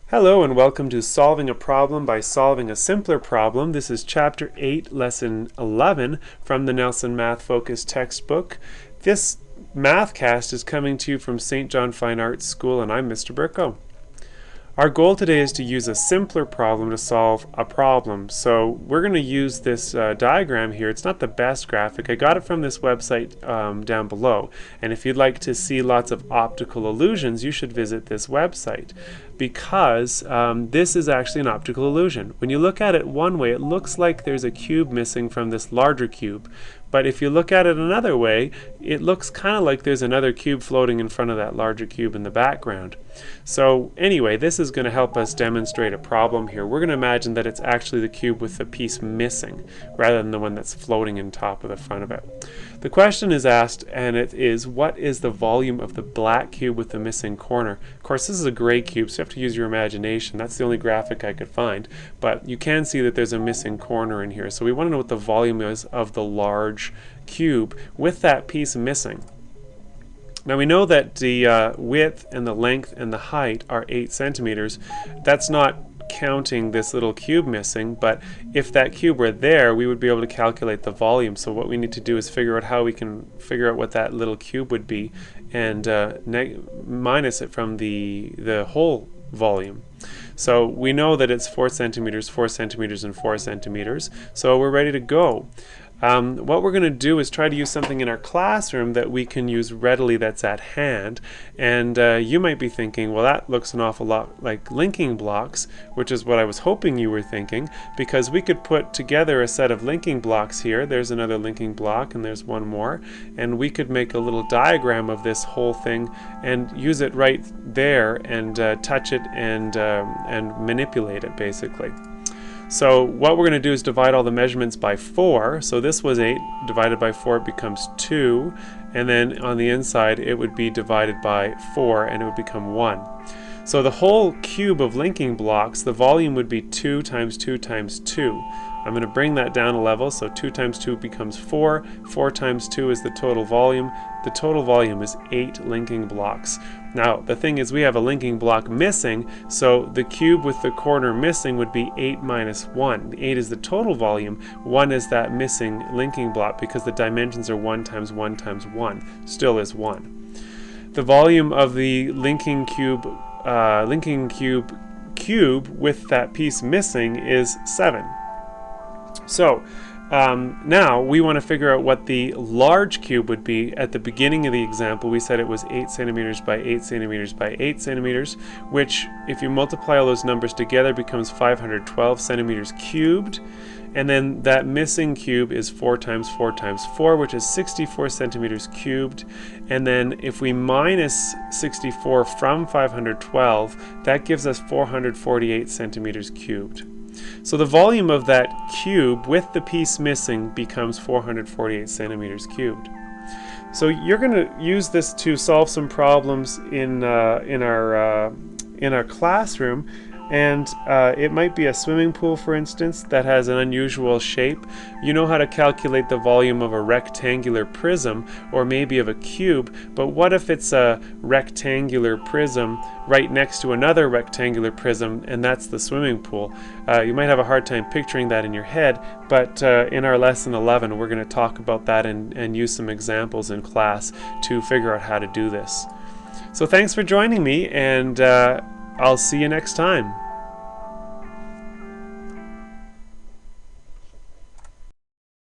Hello and welcome to Solving a Problem by Solving a Simpler Problem. This is Chapter 8, Lesson 11 from the Nelson Math Focus textbook. This Mathcast is coming to you from St. John Fine Arts School, and I'm Mr. Burko. Our goal today is to use a simpler problem to solve a problem. So we're going to use this diagram here. It's not the best graphic. I got it from this website down below. And if you'd like to see lots of optical illusions, you should visit this website, because this is actually an optical illusion. When you look at it one way, it looks like there's a cube missing from this larger cube. But if you look at it another way, it looks kind of like there's another cube floating in front of that larger cube in the background. So anyway, this is going to help us demonstrate a problem here. We're going to imagine that it's actually the cube with the piece missing, rather than the one that's floating in top of the front of it. The question is asked, and it is, what is the volume of the black cube with the missing corner? Of course, this is a gray cube, so you have to use your imagination. That's the only graphic I could find. But you can see that there's a missing corner in here. So we want to know what the volume is of the large cube with that piece missing. Now we know that the width and the length and the height are 8 centimeters. That's not counting this little cube missing, but if that cube were there, we would be able to calculate the volume. So what we need to do is figure out how we can figure out what that little cube would be and minus it from the whole volume. So we know that it's 4 centimeters, 4 centimeters, and 4 centimeters. So we're ready to go. What we're going to do is try to use something in our classroom that we can use readily that's at hand. And you might be thinking, well, that looks an awful lot like linking blocks, which is what I was hoping you were thinking, because we could put together a set of linking blocks here. There's another linking block, and there's one more. And we could make a little diagram of this whole thing and use it right there and touch it and manipulate it, basically. So what we're going to do is divide all the measurements by 4. So this was 8 divided by 4, it becomes 2, and then on the inside it would be divided by 4 and it would become 1. So the whole cube of linking blocks, the volume would be 2 times 2 times 2. I'm going to bring that down a level, so 2 times 2 becomes 4, 4 times 2 is the total volume. The total volume is 8 linking blocks. Now the thing is, we have a linking block missing, so the cube with the corner missing would be 8 minus 1. 8 is the total volume, 1 is that missing linking block, because the dimensions are 1 times 1 times 1, still is 1. The volume of the linking cube with that piece missing is 7. So now we want to figure out what the large cube would be. At the beginning of the example, we said it was 8 centimeters by 8 centimeters by 8 centimeters, which, if you multiply all those numbers together, becomes 512 centimeters cubed. And then that missing cube is 4 times 4 times 4, which is 64 centimeters cubed. And then if we minus 64 from 512, that gives us 448 centimeters cubed. So the volume of that cube with the piece missing becomes 448 centimeters cubed. So you're going to use this to solve some problems in our classroom. And it might be a swimming pool, for instance, that has an unusual shape. You know how to calculate the volume of a rectangular prism, or maybe of a cube, but what if it's a rectangular prism right next to another rectangular prism, and that's the swimming pool? You might have a hard time picturing that in your head, but in our lesson 11 we're going to talk about that and use some examples in class to figure out how to do this. So thanks for joining me, and I'll see you next time.